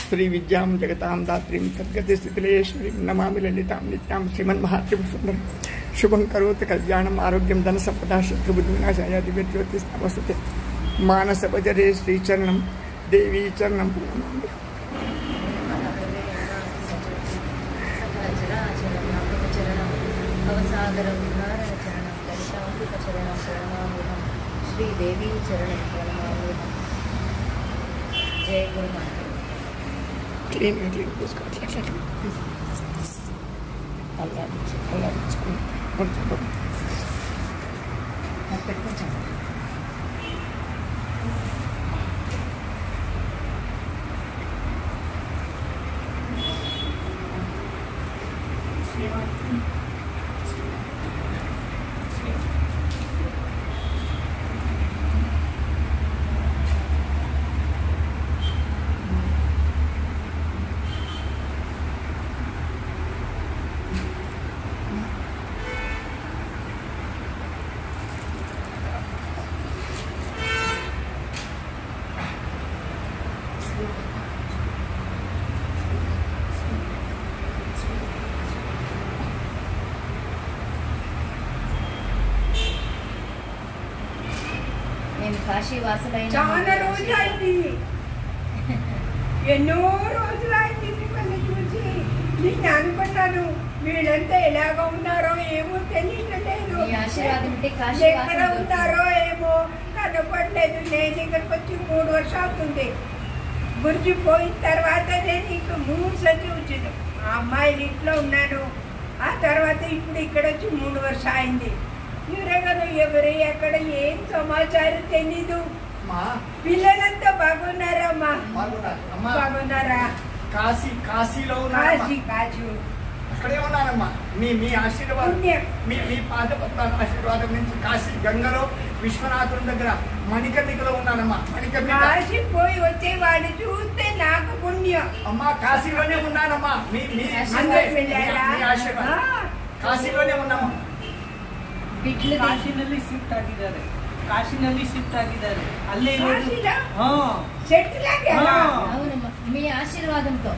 श्री विद्यां जगतां दात्रीं सद्गतिस्थितिलयेश्वरीं नमामि ललितां नित्यां श्रीमन्महात्रिपुरसुन्दरीं शुभं करोति कल्याणम् आरोग्यं धनसम्पदा शत्रुबुद्धिविनाशाय दिव्यज्योतिस्तमस्तुते मानसपजरे श्रीचरणं देवी चरणं प्रणमामि। श्रीदेवी चरणं प्रणमामि। जय गुरु माता। क्लीन उसका अल्लाह కాశీ వాసులైన చాలా రోజులైంది, ఎన్నో రోజులైంది మిమ్మల్ని చూసి. నేను అనుకున్నాను వీళ్ళంతా ఎలాగ ఉన్నారో ఏమో తెలియట్లేదు, ఎక్కడ ఉన్నారో ఏమో కనపడలేదు. నేను ఇక్కడికి వచ్చి 3 వర్షాలు అవుతుంది. గురించి పోయిన తర్వాత నేను ఇక్కడ 3 సార్లు వచ్చిన మా అమ్మాయిల ఇంట్లో ఉన్నాను. ఆ తర్వాత ఇప్పుడు ఇక్కడ వచ్చి 3 వర్షాలు అయింది. ఎవరగాను ఎవరు ఎక్కడ ఏం సమాచారం తెలీదు. పిల్లలంతా బాగున్నారా అమ్మా? బాగున్నారా? కాశీలో కాశీ అక్కడే ఉన్నానమ్మా. మీ ఆశీర్వాదం, మీ పాదపద్మాల ఆశీర్వాదం నుంచి కాశీ గంగలో విశ్వనాథుని దగ్గర మణికర్ణికలో ఉన్నానమ్మా. కాశీ పోయి వచ్చేవాడిని చూస్తే నాకు పుణ్యం అమ్మా. కాశీలోనే ఉన్నానమ్మా. మీ ఆశీర్వాదం కాశీలోనే ఉన్నామా. ಕಾಶಿನಲ್ಲಿ ಶಿಫ್ಟ್ ಆಗಿದ್ದಾರೆ, ಅಲ್ಲೇ మీ ఆశీర్వాదంతో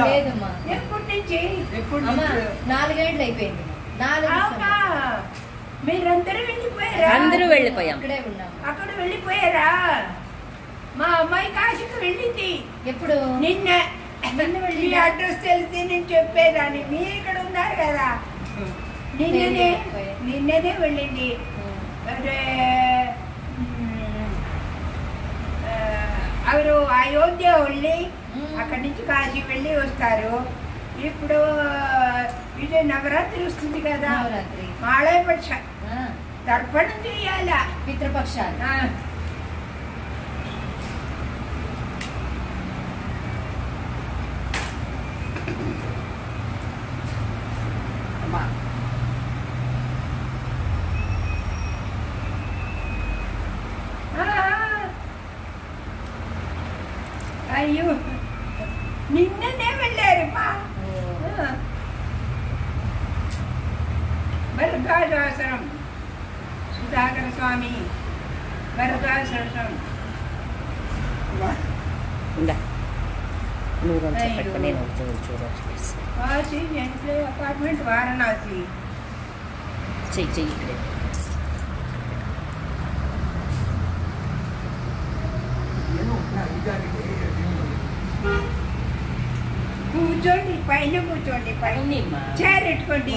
లేదమ్మా. నాలుగేళ్ళు అయిపోయింది. మీరందరూ వెళ్ళిపోయారా? అందరూ వెళ్ళిపోయాం. ఇక్కడే ఉన్నాం. అక్కడ వెళ్ళిపోయారా? మా అమ్మాయి కాశీకి వెళ్ళింది. ఎప్పుడు? నిన్న మీ అడ్రస్ తెలిసి నేను చెప్పేదాన్ని. మీరు ఇక్కడ ఉన్నారు కదా, నిన్ననే వెళ్ళింది. ಅವರು అయోధ్య వెళ్ళి అక్కడి నుంచి కాశీ వెళ్ళి వస్తారు. ఇప్పుడు ఇదే నవరాత్రి వస్తుంది కదా, మాళయపక్ష తర్పణం చేయాలా, పితృపక్షాలు. అయ్యో నిన్ననే వెళ్ళారు మా భరద్వాజాశ్రమం, సుధాకర స్వామి భరద్వాజాశ్రమం. కాశీ ఎంట్లే అపార్ట్మెంట్ వారణాసి. కూర్చోండి, పైన కూర్చోండి, పైన చైర్ పెట్టుకోండి.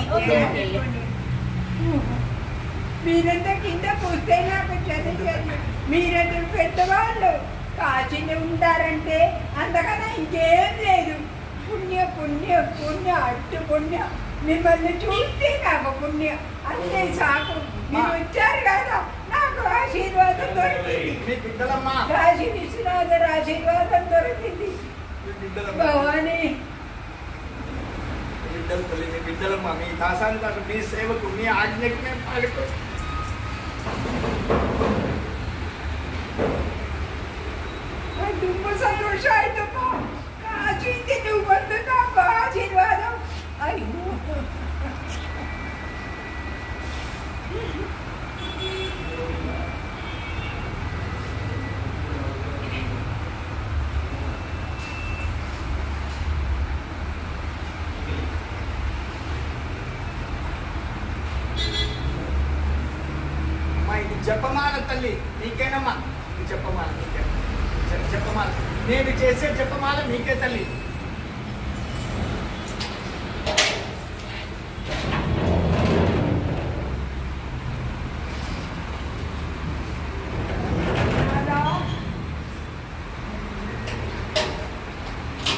మీరంతా కింద కూస్తే నాకు చదివారు. మీరందరూ పెద్దవాళ్ళు కాశీని ఉంటారంటే అంతకన్నా ఇంకేం లేదు. పుణ్య పుణ్య పుణ్య అట్టు పుణ్య. మిమ్మల్ని చూస్తే నాకు పుణ్యం, అంతే సాకు. మీరు వచ్చారు కదా, నాకు ఆశీర్వాదం దొరికింది. కాశీ విశ్వనాథర్ ఆశీర్వాదం దొరికింది. భవాని బిడ్డలమ్మా, మీ దాసాన్ని దాకా మీ సేవకు మీ ఆజ్ఞకు మేము పాడుకో. ತುಂಬ ಸಂತೋಷ ಆಯ್ತಪ್ಪ. ಕಾಶಿಂದ ನೀವು ಬಂದು నాకు ఆశీర్వాదం. అయ్యో జపమాల తల్లి నీకేనమ్మా, ఈ జపమాల నీకే. జపమాల నేను చేసే జపమాల మీకే తల్లి.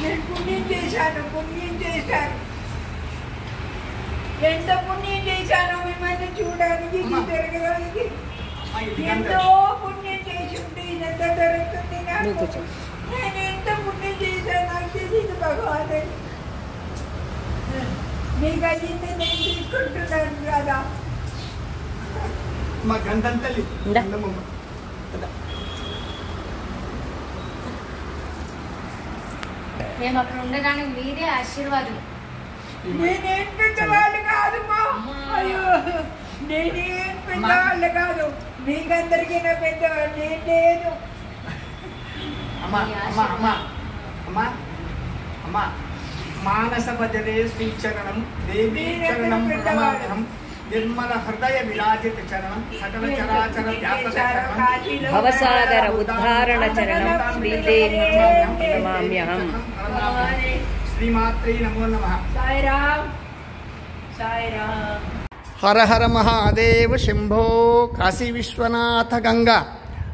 నేను పుణ్యం చేశాను. ఎంత పుణ్యం చేశాను మిమ్మల్ని చూడడానికి, ఇది జరగడానికి. ఎంతో పుణ్యం చేసి ఉంటే ఇదంతా దొరుకుతుంది నాకు. నేను ఎంత పుణ్యం చేశాను నాకు తెలియదు భగవాన్. మీకు అయ్యింది నేను తీసుకుంటున్నాను కదా. మా గంధం తల్లి మేము అక్కడ ఉండడానికి మీరే ఆశీర్వాదం. నేనేం పెద్దవాళ్ళు కాదు మా. అయ్యో నేనేం పెద్దవాళ్ళు కాదు. మీకందరికీ నా పెద్దవాళ్ళు నేను లేదు. అమ్మా అమ్మా అమ్మా అమ్మా అమ్మా మానస భజనే శ్రీచరణం దేవీ చరణం రమాహం నిర్మల హృదయ విరాజిత చరణం సకల చరాచర వ్యాపక చరణం భవసాగర ఉద్ధారణ చరణం శ్రీదేవి నమామ్యహం. శ్రీమాత్రే నమో నమః. సాయిరామ్ సాయిరామ్. హర హర మహాదేవ శంభో కాశీ విశ్వనాథ గంగా.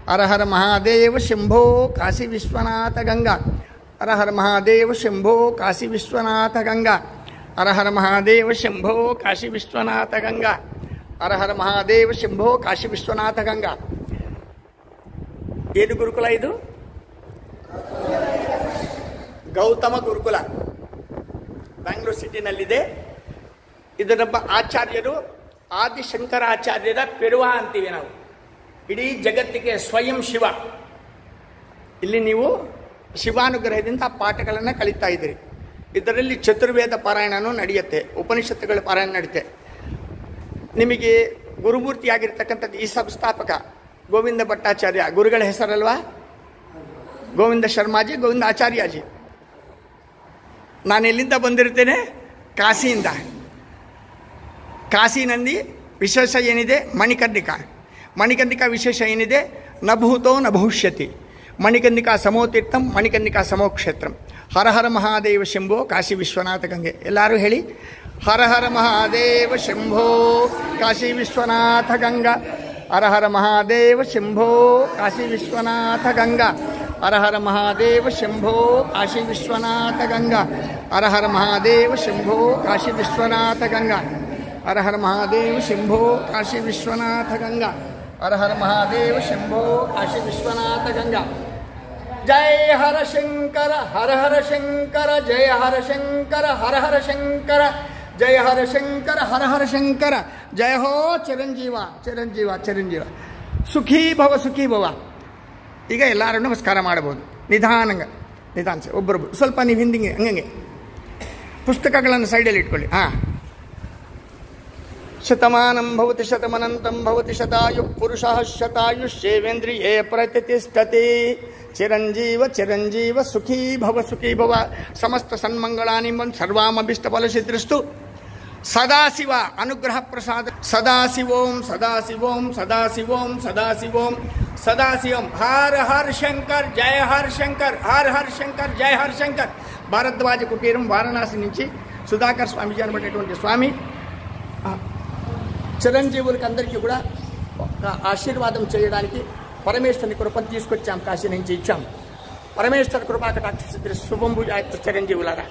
హర హర మహాదేవ శంభో కాశీ విశ్వనాథ గంగా. హర హర మహాదేవ శంభో కాశీ విశ్వనాథ గంగా. హర హర మహాదేవ శంభో కాశీ విశ్వనాథ గంగా. హర హర మహాదేవ శంభో కాశీ ವಿಶ್ವನಾಥ ಗಂಗಾ. ಏನು ಗುರುಕುಲ ಇದು? ಗೌತಮ ಗುರುಕುಲ ಬೆಂಗಳೂರು ಸಿಟಿನಲ್ಲಿದೆ. ಇದು ನಮ್ಮ ಆಚಾರ್ಯರು ಆದಿಶಂಕರಾಚಾರ್ಯರ ಪೆರುವ ಅಂತೀವಿ ನಾವು. ಇಡೀ ಜಗತ್ತಿಗೆ ಸ್ವಯಂ ಶಿವ. ಇಲ್ಲಿ ನೀವು ಶಿವಾನುಗ್ರಹದಿಂದ ಪಾಠಗಳನ್ನು ಕಲಿತಾ ಇದ್ದೀರಿ. ಇದರಲ್ಲಿ ಚತುರ್ವೇದ ಪಾರಾಯಣನೂ ನಡೆಯುತ್ತೆ, ಉಪನಿಷತ್ತುಗಳ ಪಾರಾಯಣ ನಡೆಯುತ್ತೆ. ನಿಮಗೆ ಗುರುಮೂರ್ತಿಯಾಗಿರ್ತಕ್ಕಂಥದ್ದು ಈ ಸಂಸ್ಥಾಪಕ ಗೋವಿಂದ ಭಟ್ಟಾಚಾರ್ಯ, ಗುರುಗಳ ಹೆಸರಲ್ವಾ? ಗೋವಿಂದ ಶರ್ಮಾಜಿ, ಗೋವಿಂದ ಆಚಾರ್ಯಜಿ. ನಾನು ಎಲ್ಲಿಂದ ಬಂದಿರ್ತೇನೆ? ಕಾಶಿಯಿಂದ. ಕಾಶಿನಲ್ಲಿ ವಿಶೇಷ ಏನಿದೆ? ಮಣಿಕರ್ಣಿಕಾ. ಮಣಿಕರ್ಣಿಕಾ ವಿಶೇಷ ಏನಿದೆ? ನ ಭೂತೋ ನ ಭವಿಷ್ಯತಿ. ಮಣಿಕರ್ಣಿಕಾ ಸಮೋತೀರ್ಥಂ, ಮಣಿಕರ್ಣಿಕಾ ಸಮೋಕ್ಷೇತ್ರಂ. ಹರ ಹರ ಮಹಾದೇವ ಶಂಭೋ ಕಾಶಿ ವಿಶ್ವನಾಥ ಗಂಗೆ. ಎಲ್ಲರೂ ಹೇಳಿ, ಹರ ಹರ ಮಹಾದೇವ ಶಂಭೋ ಕಾಶಿ ವಿಶ್ವನಾಥ ಗಂಗಾ. ಹರ ಹರ ಮಹಾದೇವ ಶಂಭೋ ಕಾಶಿ ವಿಶ್ವನಾಥ ಗಂಗಾ. ಹರ ಹರ ಮಹಾದೇವ ಶಂಭೋ ಕಾಶಿ ವಿಶ್ವನಾಥ ಗಂಗಾ. ಹರ ಹರ ಮಹಾದೇವ ಶಂಭೋ ಕಾಶಿ ವಿಶ್ವನಾಥ ಗಂಗಾ. ಹರ ಹರ ಮಹಾದೇವ ಶಂಭೋ ಕಾಶಿ ವಿಶ್ವನಾಥ ಗಂಗಾ. ಹರ ಹರ ಮಹಾದೇವ ಶಂಭೋ ಕಾಶಿ ವಿಶ್ವನಾಥ ಗಂಗಾ. ಜಯ ಹರ ಶಂಕರ ಹರ ಹರ ಶಂಕರ, ಜಯ ಹರ ಶಂಕರ ಹರ ಹರ ಶಂಕರ, ಜಯ ಹರ ಶಂಕರ ಹರ ಹರ ಶಂಕರ. ಜಯ ಹೋ ಚಿರಂಜೀವ ಚಿರಂಜೀವ ಚಿರಂಜೀವ. ಸುಖೀ ಭವ ಸುಖೀ ಭವ. ಈಗ ಎಲ್ಲರೂ ನಮಸ್ಕಾರ ಮಾಡಬಹುದು. ನಿಧಾನ ಒಬ್ಬರೊಬ್ಬರು ಸ್ವಲ್ಪ ನೀವು ಹಿಂದಿಂಗೆ ಹಂಗೆ ಪುಸ್ತಕಗಳನ್ನು ಸೈಡಲ್ಲಿ ಇಟ್ಕೊಳ್ಳಿ. ಶತಮಾನಂ ಭವತಿ ಶತಮನಂತಂ ಭವತಿ ಶತಾಯು ಪುರುಷಃ ಶತಾಯುಷ್ಯೇವೇಂದ್ರಿಯೇ ಪ್ರತಿಷ್ಠತಿ. ಚಿರಂಜೀವ ಚಿರಂಜೀವ ಸುಖೀ ಭವ ಸುಖೀ ಭವ. ಸಮಸ್ತ ಸನ್ಮಂಗಳಾನಿ ಸರ್ವಾಮಭಿಷ್ಟ ಫಲಸಿದ್ಧಸ್ತು. ಸದಾಶಿವ ಅನುಗ್ರಹ ಪ್ರಸಾದ. ಸದಾಶಿವೋಂ ಸದಾಶಿವೋಂ ಸದಾಶಿವೋಂ ಸದಾಶಿವೋಂ సదాశివం. హర హర శంకర్, జయ హర శంకర్, హర హర శంకర్, జయ హర శంకర్. భారద్వాజ కుటీరం వారణాసి నుంచి సుధాకర్ స్వామిజీ అనబడేటువంటి స్వామి చిరంజీవులకి అందరికీ కూడా ఒక ఆశీర్వాదం చేయడానికి పరమేశ్వరుని కృపను తీసుకొచ్చాం. కాశీ నుంచి ఇచ్చాం. పరమేశ్వర కృపా కటాక్ష శుభంభుజ చిరంజీవులారా.